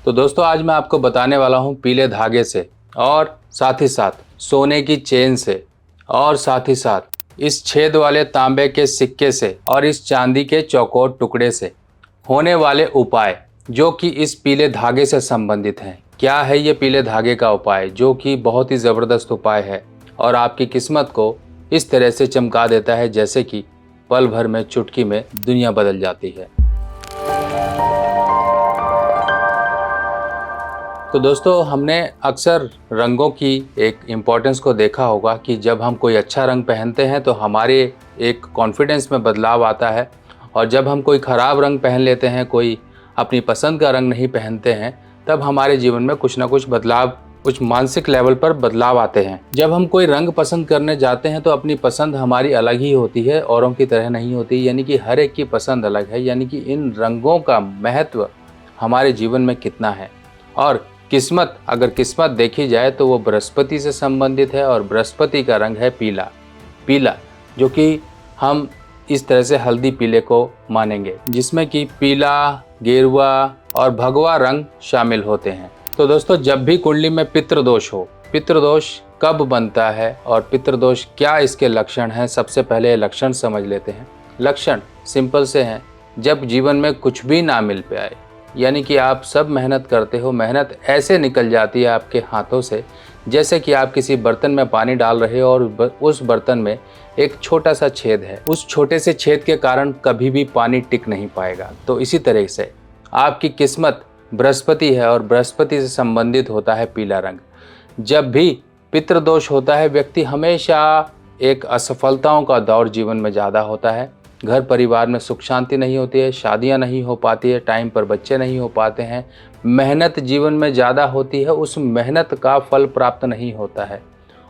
तो दोस्तों आज मैं आपको बताने वाला हूँ पीले धागे से और साथ ही साथ सोने की चेन से और साथ ही साथ इस छेद वाले तांबे के सिक्के से और इस चांदी के चौकोर टुकड़े से होने वाले उपाय जो कि इस पीले धागे से संबंधित हैं। क्या है ये पीले धागे का उपाय जो कि बहुत ही ज़बरदस्त उपाय है और आपकी किस्मत को इस तरह से चमका देता है जैसे कि पल भर में चुटकी में दुनिया बदल जाती है। तो दोस्तों हमने अक्सर रंगों की एक इम्पोर्टेंस को देखा होगा कि जब हम कोई अच्छा रंग पहनते हैं तो हमारे एक कॉन्फिडेंस में बदलाव आता है और जब हम कोई ख़राब रंग पहन लेते हैं, कोई अपनी पसंद का रंग नहीं पहनते हैं, तब हमारे जीवन में कुछ ना कुछ बदलाव, कुछ मानसिक लेवल पर बदलाव आते हैं। जब हम कोई रंग पसंद करने जाते हैं तो अपनी पसंद हमारी अलग ही होती है, औरों की तरह नहीं होती, यानी कि हर एक की पसंद अलग है। यानी कि इन रंगों का महत्व हमारे जीवन में कितना है। और किस्मत, अगर किस्मत देखी जाए तो वो बृहस्पति से संबंधित है और बृहस्पति का रंग है पीला। पीला जो कि हम इस तरह से हल्दी पीले को मानेंगे, जिसमें कि पीला, गेरुआ और भगवा रंग शामिल होते हैं। तो दोस्तों जब भी कुंडली में पितृदोष हो, पितृदोष कब बनता है और पितृदोष क्या इसके लक्षण हैं, सबसे पहले लक्षण समझ लेते हैं। लक्षण सिंपल से हैं, जब जीवन में कुछ भी ना मिल पाए, यानी कि आप सब मेहनत करते हो, मेहनत ऐसे निकल जाती है आपके हाथों से जैसे कि आप किसी बर्तन में पानी डाल रहे हो और उस बर्तन में एक छोटा सा छेद है, उस छोटे से छेद के कारण कभी भी पानी टिक नहीं पाएगा। तो इसी तरह से आपकी किस्मत बृहस्पति है और बृहस्पति से संबंधित होता है पीला रंग। जब भी पितृदोष होता है, व्यक्ति हमेशा एक असफलताओं का दौर जीवन में ज़्यादा होता है। घर परिवार में सुख शांति नहीं होती है, शादियां नहीं हो पाती है, टाइम पर बच्चे नहीं हो पाते हैं, मेहनत जीवन में ज़्यादा होती है, उस मेहनत का फल प्राप्त नहीं होता है।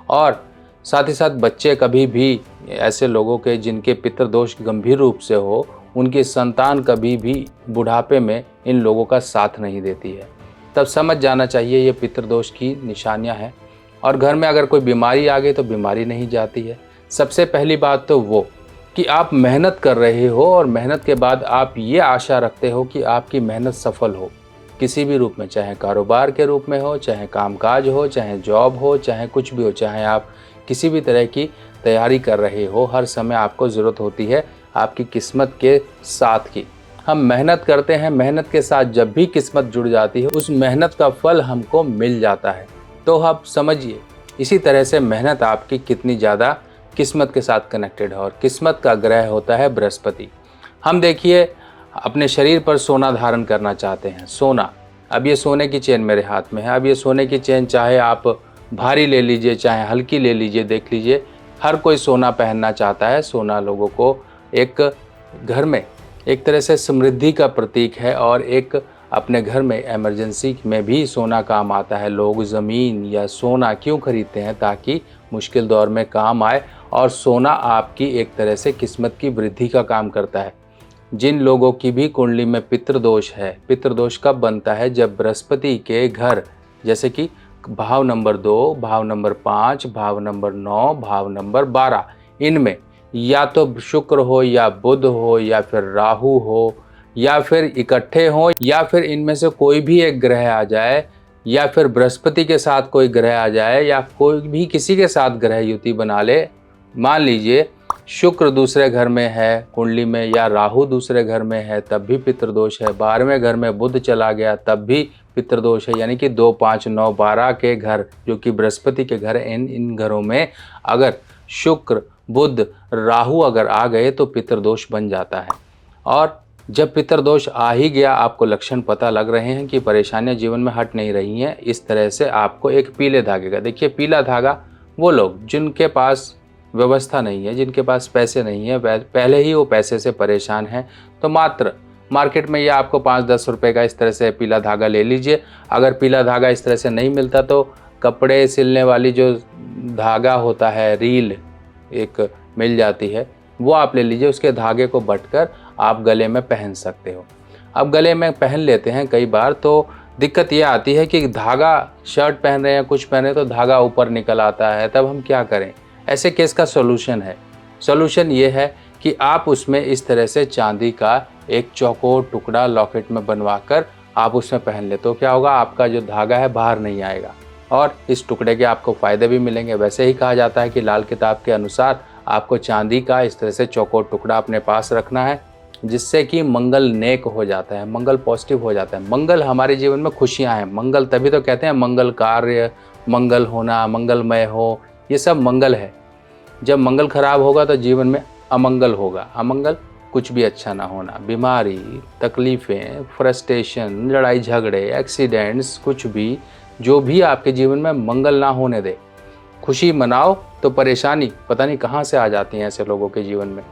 और साथ ही साथ बच्चे कभी भी ऐसे लोगों के जिनके पितृदोष गंभीर रूप से हो, उनकी संतान कभी भी बुढ़ापे में इन लोगों का साथ नहीं देती है। तब समझ जाना चाहिए ये पितृदोष की निशानियाँ हैं। और घर में अगर कोई बीमारी आ गई तो बीमारी नहीं जाती है। सबसे पहली बात तो वो कि आप मेहनत कर रहे हो और मेहनत के बाद आप ये आशा रखते हो कि आपकी मेहनत सफल हो, किसी भी रूप में, चाहे कारोबार के रूप में हो, चाहे कामकाज हो, चाहे जॉब हो, चाहे कुछ भी हो, चाहे आप किसी भी तरह की तैयारी कर रहे हो, हर समय आपको ज़रूरत होती है आपकी किस्मत के साथ की। हम मेहनत करते हैं, मेहनत के साथ जब भी किस्मत जुड़ जाती है, उस मेहनत का फल हमको मिल जाता है। तो आप समझिए इसी तरह से मेहनत आपकी कितनी ज़्यादा किस्मत के साथ कनेक्टेड है। और किस्मत का ग्रह होता है बृहस्पति। हम देखिए अपने शरीर पर सोना धारण करना चाहते हैं, सोना। अब ये सोने की चेन मेरे हाथ में है। अब ये सोने की चेन चाहे आप भारी ले लीजिए, चाहे हल्की ले लीजिए, देख लीजिए, हर कोई सोना पहनना चाहता है। सोना लोगों को एक घर में एक तरह से समृद्धि का प्रतीक है और एक अपने घर में इमरजेंसी में भी सोना काम आता है। लोग ज़मीन या सोना क्यों खरीदते हैं? ताकि मुश्किल दौर में काम आए। और सोना आपकी एक तरह से किस्मत की वृद्धि का काम करता है। जिन लोगों की भी कुंडली में पितृदोष है, पितृदोष कब बनता है? जब बृहस्पति के घर, जैसे कि भाव नंबर 2, भाव नंबर 5, भाव नंबर 9, भाव नंबर 12, इनमें या तो शुक्र हो या बुध हो या फिर राहु हो या फिर इकट्ठे हो या फिर इनमें से कोई भी एक ग्रह आ जाए या फिर बृहस्पति के साथ कोई ग्रह आ जाए या कोई भी किसी के साथ ग्रह युति बना ले। मान लीजिए शुक्र दूसरे घर में है कुंडली में या राहु दूसरे घर में है, तब भी पितृदोष है। 12वें घर में बुध चला गया, तब भी पितृदोष है। यानी कि 2, 5, 9, 12 के घर जो कि बृहस्पति के घर, इन घरों में अगर शुक्र, बुध, राहु अगर आ गए तो पितृदोष बन जाता है। और जब पितृदोष आ ही गया, आपको लक्षण पता लग रहे हैं कि परेशानियां जीवन में हट नहीं रही हैं, इस तरह से आपको एक पीले धागे का, देखिए पीला धागा वो लोग जिनके पास व्यवस्था नहीं है, जिनके पास पैसे नहीं है, पहले ही वो पैसे से परेशान हैं, तो मात्र मार्केट में ये आपको 5-10 रुपए का इस तरह से पीला धागा ले लीजिए। अगर पीला धागा इस तरह से नहीं मिलता तो कपड़े सिलने वाली जो धागा होता है, रील एक मिल जाती है, वो आप ले लीजिए। उसके धागे को बटकर आप गले में पहन सकते हो। अब गले में पहन लेते हैं कई बार, तो दिक्कत ये आती है कि धागा, शर्ट पहन रहे हैं, कुछ पहन रहे हैं, तो धागा ऊपर निकल आता है, तब हम क्या करें? ऐसे केस का सॉल्यूशन है। सॉल्यूशन ये है कि आप उसमें इस तरह से चांदी का एक चौकोर टुकड़ा लॉकेट में बनवाकर आप उसमें पहन ले तो क्या होगा, आपका जो धागा है बाहर नहीं आएगा और इस टुकड़े के आपको फ़ायदे भी मिलेंगे। वैसे ही कहा जाता है कि लाल किताब के अनुसार आपको चांदी का इस तरह से चौकोर टुकड़ा अपने पास रखना है, जिससे कि मंगल नेक हो जाता है, मंगल पॉजिटिव हो जाता है। मंगल हमारे जीवन में खुशियाँ हैं। मंगल तभी तो कहते हैं मंगल कार्य, मंगल होना, मंगलमय हो, ये सब मंगल है। जब मंगल खराब होगा तो जीवन में अमंगल होगा। अमंगल कुछ भी अच्छा ना होना, बीमारी, तकलीफ़ें, फ्रस्ट्रेशन, लड़ाई झगड़े, एक्सीडेंट्स, कुछ भी जो भी आपके जीवन में मंगल ना होने दे। खुशी मनाओ तो परेशानी पता नहीं कहाँ से आ जाती हैं ऐसे लोगों के जीवन में।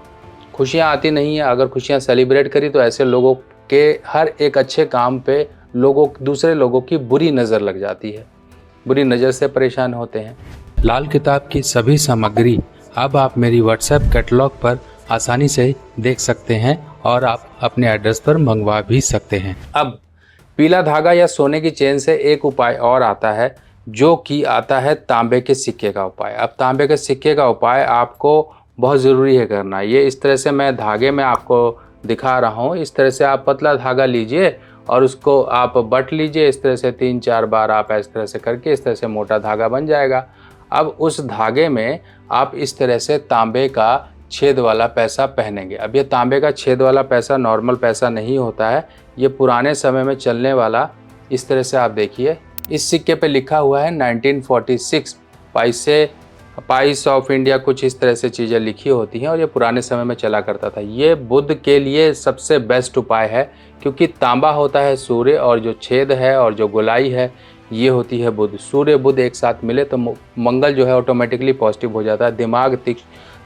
खुशियाँ आती नहीं हैं। अगर खुशियाँ सेलिब्रेट करी तो ऐसे लोगों के हर एक अच्छे काम पे दूसरे लोगों की बुरी नज़र लग जाती है, बुरी नज़र से परेशान होते हैं। लाल किताब की सभी सामग्री अब आप मेरी व्हाट्सएप कैटलॉग पर आसानी से देख सकते हैं और आप अपने एड्रेस पर मंगवा भी सकते हैं। अब पीला धागा या सोने की चेन से एक उपाय और आता है, जो कि आता है तांबे के सिक्के का उपाय। अब तांबे के सिक्के का उपाय आपको बहुत ज़रूरी है करना। ये इस तरह से मैं धागे में आपको दिखा रहा हूँ। इस तरह से आप पतला धागा लीजिए और उसको आप बट लीजिए। इस तरह से 3-4 बार आप इस तरह से करके इस तरह से मोटा धागा बन जाएगा। अब उस धागे में आप इस तरह से तांबे का छेद वाला पैसा पहनेंगे। अब ये तांबे का छेद वाला पैसा नॉर्मल पैसा नहीं होता है, ये पुराने समय में चलने वाला। इस तरह से आप देखिए, इस सिक्के पे लिखा हुआ है 1946 पैसे, पाइस ऑफ इंडिया, कुछ इस तरह से चीज़ें लिखी होती हैं और ये पुराने समय में चला करता था। ये बुध के लिए सबसे बेस्ट उपाय है, क्योंकि तांबा होता है सूर्य और जो छेद है और जो गोलाई है ये होती है बुध। सूर्य बुध एक साथ मिले तो मंगल जो है ऑटोमेटिकली पॉजिटिव हो जाता है। दिमाग,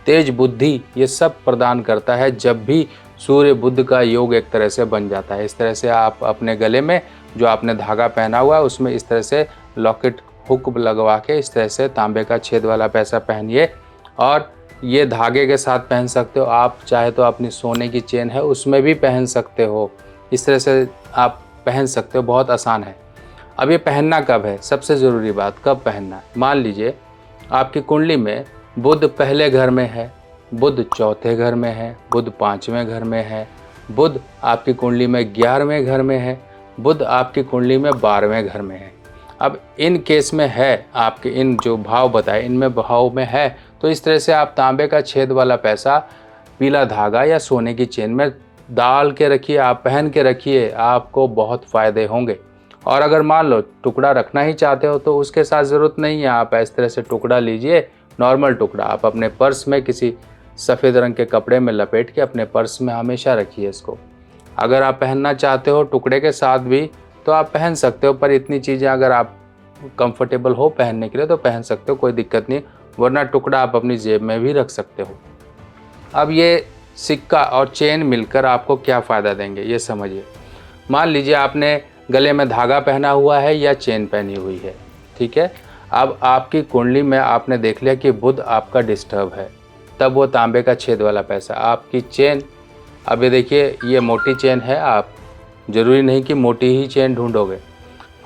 तेज बुद्धि, ये सब प्रदान करता है जब भी सूर्य बुध का योग एक तरह से बन जाता है। इस तरह से आप अपने गले में जो आपने धागा पहना हुआ है उसमें इस तरह से लॉकेट हुक लगवा के इस तरह से तांबे का छेद वाला पैसा पहनिए और ये धागे के साथ पहन सकते हो। आप चाहे तो अपनी सोने की चेन है उसमें भी पहन सकते हो। इस तरह से आप पहन सकते हो, बहुत आसान है। अब ये पहनना कब है, सबसे ज़रूरी बात, कब पहनना है। मान लीजिए आपकी कुंडली में बुध पहले घर में है, बुध चौथे घर में है, बुध 5वें घर में है, बुध आपकी कुंडली में 11वें घर में है, बुध आपकी कुंडली में 12वें घर में है। अब इन केस में है, आपके इन जो भाव बताए इनमें भाव में है, तो इस तरह से आप तांबे का छेद वाला पैसा पीला धागा या सोने की चेन में डाल के रखिए, आप पहन के रखिए, आपको बहुत फ़ायदे होंगे। और अगर मान लो टुकड़ा रखना ही चाहते हो तो उसके साथ ज़रूरत नहीं है, आप इस तरह से टुकड़ा लीजिए, नॉर्मल टुकड़ा आप अपने पर्स में किसी सफ़ेद रंग के कपड़े में लपेट के अपने पर्स में हमेशा रखिए इसको। अगर आप पहनना चाहते हो टुकड़े के साथ भी तो आप पहन सकते हो, पर इतनी चीज़ें अगर आप कंफर्टेबल हो पहनने के लिए तो पहन सकते हो, कोई दिक्कत नहीं, वरना टुकड़ा आप अपनी जेब में भी रख सकते हो। अब ये सिक्का और चेन मिलकर आपको क्या फ़ायदा देंगे ये समझिए। मान लीजिए आपने गले में धागा पहना हुआ है या चेन पहनी हुई है, ठीक है। अब आपकी कुंडली में आपने देख लिया कि बुध आपका डिस्टर्ब है, तब वो तांबे का छेद वाला पैसा आपकी चेन। अब ये देखिए ये मोटी चेन है, आप ज़रूरी नहीं कि मोटी ही चेन ढूंढोगे,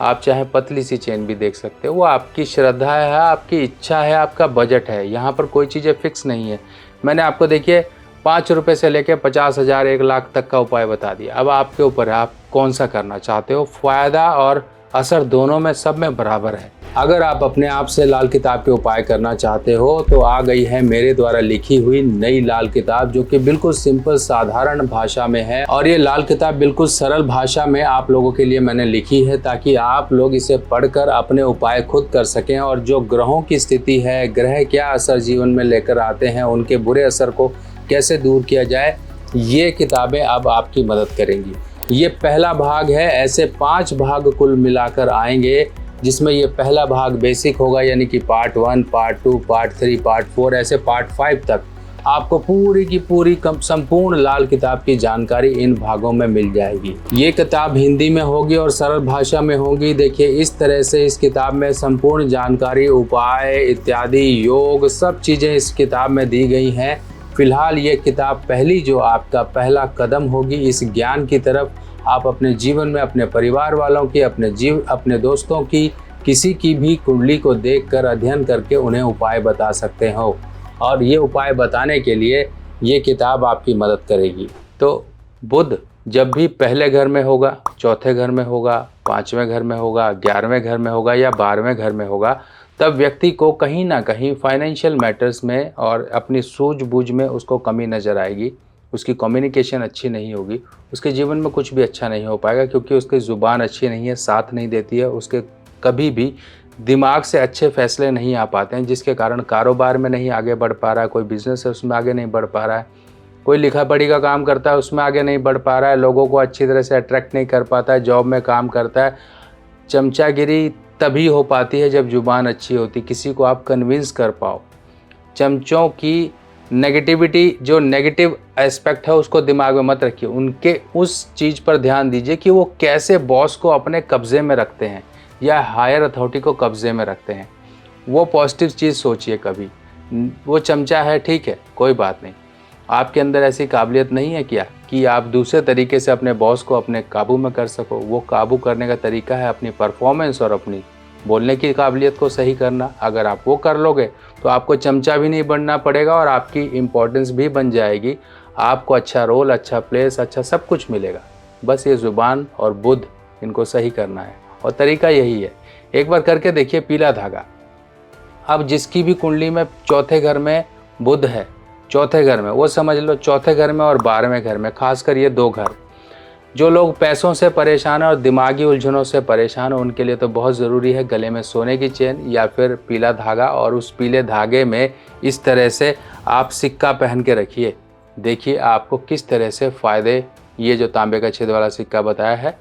आप चाहे पतली सी चेन भी देख सकते हो। वो आपकी श्रद्धा है, आपकी इच्छा है, आपका बजट है, यहाँ पर कोई चीज़ें फिक्स नहीं है। मैंने आपको देखिए 5 रुपये से लेकर 50,000 1 लाख तक का उपाय बता दिया। अब आपके ऊपर है आप कौन सा करना चाहते हो। फ़ायदा और असर दोनों में, सब में बराबर है। अगर आप अपने आप से लाल किताब के उपाय करना चाहते हो तो आ गई है मेरे द्वारा लिखी हुई नई लाल किताब, जो कि बिल्कुल सिंपल साधारण भाषा में है। और ये लाल किताब बिल्कुल सरल भाषा में आप लोगों के लिए मैंने लिखी है, ताकि आप लोग इसे पढ़कर अपने उपाय खुद कर सकें। और जो ग्रहों की स्थिति है, ग्रह क्या असर जीवन में लेकर आते हैं, उनके बुरे असर को कैसे दूर किया जाए, ये किताबें अब आपकी मदद करेंगी। ये पहला भाग है, ऐसे 5 भाग कुल मिलाकर आएंगे, जिसमें ये पहला भाग बेसिक होगा, यानी कि पार्ट 1, पार्ट 2, पार्ट 3, पार्ट 4, ऐसे पार्ट 5 तक आपको पूरी की पूरी संपूर्ण लाल किताब की जानकारी इन भागों में मिल जाएगी। ये किताब हिंदी में होगी और सरल भाषा में होगी। देखिए इस तरह से इस किताब में संपूर्ण जानकारी, उपाय इत्यादि, योग, सब चीज़ें इस किताब में दी गई हैं। फिलहाल ये किताब पहली जो आपका पहला कदम होगी इस ज्ञान की तरफ। आप अपने जीवन में अपने परिवार वालों की, अपने दोस्तों की, किसी की भी कुंडली को देखकर अध्ययन करके उन्हें उपाय बता सकते हो, और ये उपाय बताने के लिए ये किताब आपकी मदद करेगी। तो बुध जब भी पहले घर में होगा, चौथे घर में होगा, 5वें घर में होगा, 11वें घर में होगा या 12वें घर में होगा, तब व्यक्ति को कहीं ना कहीं फाइनेंशियल मैटर्स में और अपनी सूझबूझ में उसको कमी नज़र आएगी। उसकी कम्युनिकेशन अच्छी नहीं होगी, उसके जीवन में कुछ भी अच्छा नहीं हो पाएगा, क्योंकि उसकी ज़ुबान अच्छी नहीं है, साथ नहीं देती है, उसके कभी भी दिमाग से अच्छे फैसले नहीं आ पाते हैं, जिसके कारण कारोबार में नहीं आगे बढ़ पा रहा है, कोई बिजनेस है उसमें आगे नहीं बढ़ पा रहा है, कोई लिखा पढ़ी का काम करता है उसमें आगे नहीं बढ़ पा रहा है, लोगों को अच्छी तरह से अट्रैक्ट नहीं कर पाता है, जॉब में काम करता है। चमचागिरी तभी हो पाती है जब ज़ुबान अच्छी होती, किसी को आप कन्विंस कर पाओ। चमचों की नेगेटिविटी, जो नेगेटिव एस्पेक्ट है उसको दिमाग में मत रखिए, उनके उस चीज़ पर ध्यान दीजिए कि वो कैसे बॉस को अपने कब्ज़े में रखते हैं या हायर अथॉरिटी को कब्ज़े में रखते हैं। वो पॉजिटिव चीज़ सोचिए कभी। वो चमचा है, ठीक है, कोई बात नहीं, आपके अंदर ऐसी काबिलियत नहीं है क्या कि आप दूसरे तरीके से अपने बॉस को अपने काबू में कर सको। वो काबू करने का तरीका है अपनी परफॉर्मेंस और अपनी बोलने की काबिलियत को सही करना। अगर आप वो कर लोगे तो आपको चमचा भी नहीं बनना पड़ेगा और आपकी इम्पोर्टेंस भी बन जाएगी, आपको अच्छा रोल, अच्छा प्लेस, अच्छा सब कुछ मिलेगा। बस ये ज़ुबान और बुद्ध, इनको सही करना है और तरीका यही है। एक बार करके देखिए पीला धागा। अब जिसकी भी कुंडली में चौथे घर में बुध है, चौथे घर में, वो समझ लो चौथे घर में और 12वें घर में, खासकर ये 2 घर, जो लोग पैसों से परेशान हैं और दिमागी उलझनों से परेशान हैं, उनके लिए तो बहुत ज़रूरी है गले में सोने की चेन या फिर पीला धागा। और उस पीले धागे में इस तरह से आप सिक्का पहन के रखिए। देखिए आपको किस तरह से फ़ायदे, ये जो तांबे का छेद वाला सिक्का बताया है,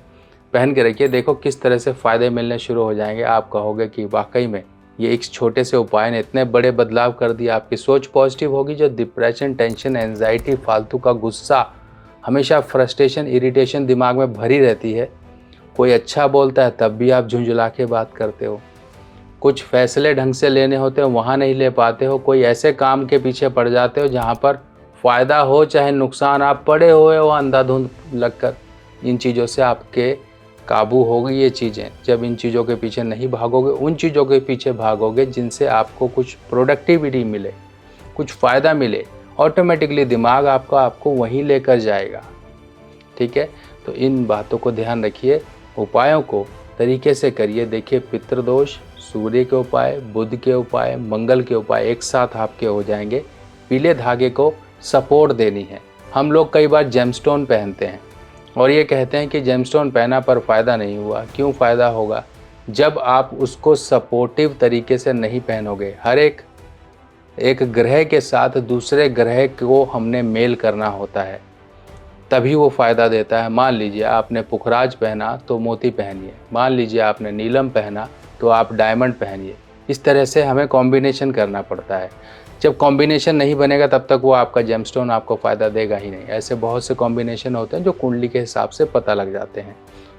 पहन के रखिए, देखो किस तरह से फ़ायदे मिलने शुरू हो जाएंगे। आप कहोगे कि वाकई में ये एक छोटे से उपाय ने इतने बड़े बदलाव कर दिया। आपकी सोच पॉजिटिव होगी। जो डिप्रेशन, टेंशन, एंजाइटी, फालतू का गुस्सा, हमेशा फ्रस्ट्रेशन, इरिटेशन दिमाग में भरी रहती है, कोई अच्छा बोलता है तब भी आप झुंझुला के बात करते हो, कुछ फैसले ढंग से लेने होते हो वहाँ नहीं ले पाते हो, कोई ऐसे काम के पीछे पड़ जाते हो जहाँ पर फ़ायदा हो चाहे नुकसान, आप पड़े हुए हो अंधाधुंध लगकर। इन चीज़ों से आपके काबू होगी ये चीज़ें। जब इन चीज़ों के पीछे नहीं भागोगे, उन चीज़ों के पीछे भागोगे जिनसे आपको कुछ प्रोडक्टिविटी मिले, कुछ फ़ायदा मिले, ऑटोमेटिकली दिमाग आपको वहीं लेकर जाएगा। ठीक है, तो इन बातों को ध्यान रखिए, उपायों को तरीके से करिए। देखिए पितृदोष, सूर्य के उपाय, बुध के उपाय, मंगल के उपाय एक साथ आपके हो जाएंगे। पीले धागे को सपोर्ट देनी है। हम लोग कई बार जेमस्टोन पहनते हैं और ये कहते हैं कि जेमस्टोन पहना पर फ़ायदा नहीं हुआ। क्यों फ़ायदा होगा? जब आप उसको सपोर्टिव तरीके से नहीं पहनोगे। हर एक ग्रह के साथ दूसरे ग्रह को हमने मेल करना होता है, तभी वो फ़ायदा देता है। मान लीजिए आपने पुखराज पहना तो मोती पहनिए, मान लीजिए आपने नीलम पहना तो आप डायमंड पहनिए। इस तरह से हमें कॉम्बिनेशन करना पड़ता है। जब कॉम्बिनेशन नहीं बनेगा तब तक वो आपका जेमस्टोन आपको फ़ायदा देगा ही नहीं। ऐसे बहुत से कॉम्बिनेशन होते हैं जो कुंडली के हिसाब से पता लग जाते हैं।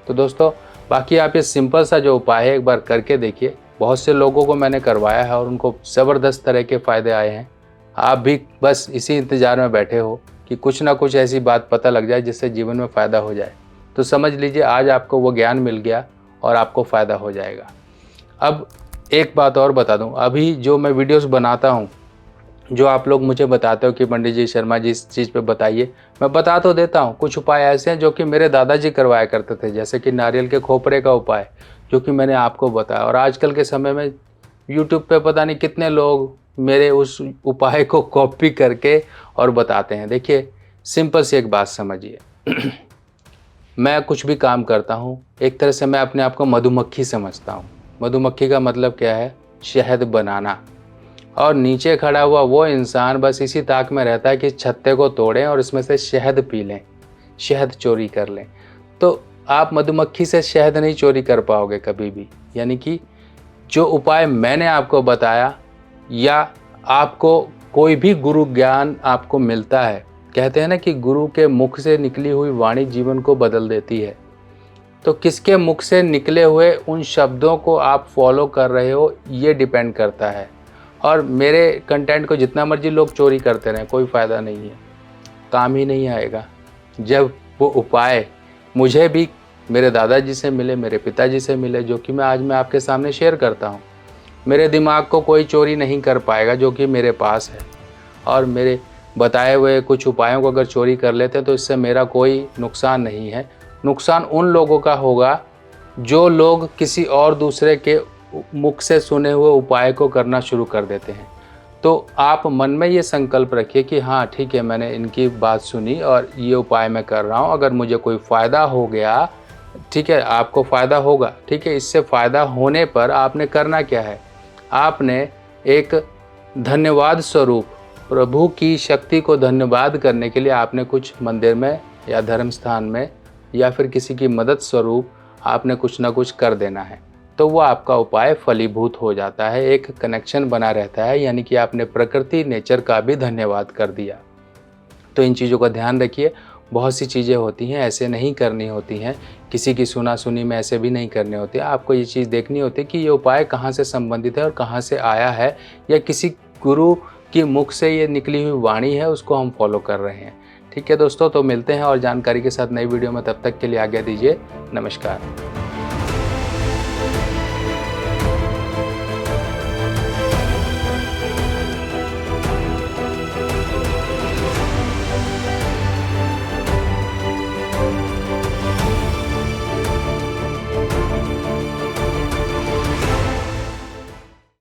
तो दोस्तों, बाकी आप ये सिंपल सा जो उपाय है एक बार करके देखिए। बहुत से लोगों को मैंने करवाया है और उनको ज़बरदस्त तरह के फ़ायदे आए हैं। आप भी बस इसी इंतज़ार में बैठे हो कि कुछ ना कुछ ऐसी बात पता लग जाए जिससे जीवन में फ़ायदा हो जाए। तो समझ लीजिए आज आपको वो ज्ञान मिल गया और आपको फ़ायदा हो जाएगा। अब एक बात और बता दूं, अभी जो मैं वीडियोस बनाता हूं, जो आप लोग मुझे बताते हो कि पंडित जी, शर्मा जी इस चीज़ पे बताइए, मैं बता तो देता हूं। कुछ उपाय ऐसे हैं जो कि मेरे दादाजी करवाया करते थे, जैसे कि नारियल के खोपरे का उपाय, जो कि मैंने आपको बताया। और आजकल के समय में यूट्यूब पे पता नहीं कितने लोग मेरे उस उपाय को कॉपी करके और बताते हैं। देखिए सिंपल सी एक बात समझिए मैं कुछ भी काम करता हूँ, एक तरह से मैं अपने आप को मधुमक्खी समझता हूँ। मधुमक्खी का मतलब क्या है? शहद बनाना। और नीचे खड़ा हुआ वो इंसान बस इसी ताक में रहता है कि छत्ते को तोड़ें और इसमें से शहद पी लें, शहद चोरी कर लें। तो आप मधुमक्खी से शहद नहीं चोरी कर पाओगे कभी भी। यानी कि जो उपाय मैंने आपको बताया, या आपको कोई भी गुरु ज्ञान आपको मिलता है, कहते हैं ना कि गुरु के मुख से निकली हुई वाणी जीवन को बदल देती है। तो किसके मुख से निकले हुए उन शब्दों को आप फॉलो कर रहे हो, ये डिपेंड करता है। और मेरे कंटेंट को जितना मर्जी लोग चोरी करते रहें, कोई फ़ायदा नहीं है, काम ही नहीं आएगा। जब वो उपाय मुझे भी मेरे दादाजी से मिले, मेरे पिताजी से मिले, जो कि मैं आपके सामने शेयर करता हूँ, मेरे दिमाग को कोई चोरी नहीं कर पाएगा जो कि मेरे पास है। और मेरे बताए हुए कुछ उपायों को अगर चोरी कर लेते हैं तो इससे मेरा कोई नुकसान नहीं है। नुकसान उन लोगों का होगा जो लोग किसी और दूसरे के मुख से सुने हुए उपाय को करना शुरू कर देते हैं। तो आप मन में ये संकल्प रखिए कि हाँ ठीक है, मैंने इनकी बात सुनी और ये उपाय मैं कर रहा हूँ, अगर मुझे कोई फ़ायदा हो गया, ठीक है, आपको फ़ायदा होगा, ठीक है। इससे फ़ायदा होने पर आपने करना क्या है, आपने एक धन्यवाद स्वरूप प्रभु की शक्ति को धन्यवाद करने के लिए आपने कुछ मंदिर में या धर्म स्थान में या फिर किसी की मदद स्वरूप आपने कुछ ना कुछ कर देना है। तो वो आपका उपाय फलीभूत हो जाता है, एक कनेक्शन बना रहता है, यानी कि आपने प्रकृति नेचर का भी धन्यवाद कर दिया। तो इन चीज़ों का ध्यान रखिए। बहुत सी चीज़ें होती हैं ऐसे नहीं करनी होती हैं, किसी की सुना सुनी में ऐसे भी नहीं करने होते। आपको ये चीज़ देखनी होती है कि ये उपाय कहाँ से संबंधित है और कहाँ से आया है, या किसी गुरु की मुख से ये निकली हुई वाणी है, उसको हम फॉलो कर रहे हैं। ठीक है दोस्तों, तो मिलते हैं और जानकारी के साथ नई वीडियो में, तब तक के लिए आज्ञा दीजिए। नमस्कार।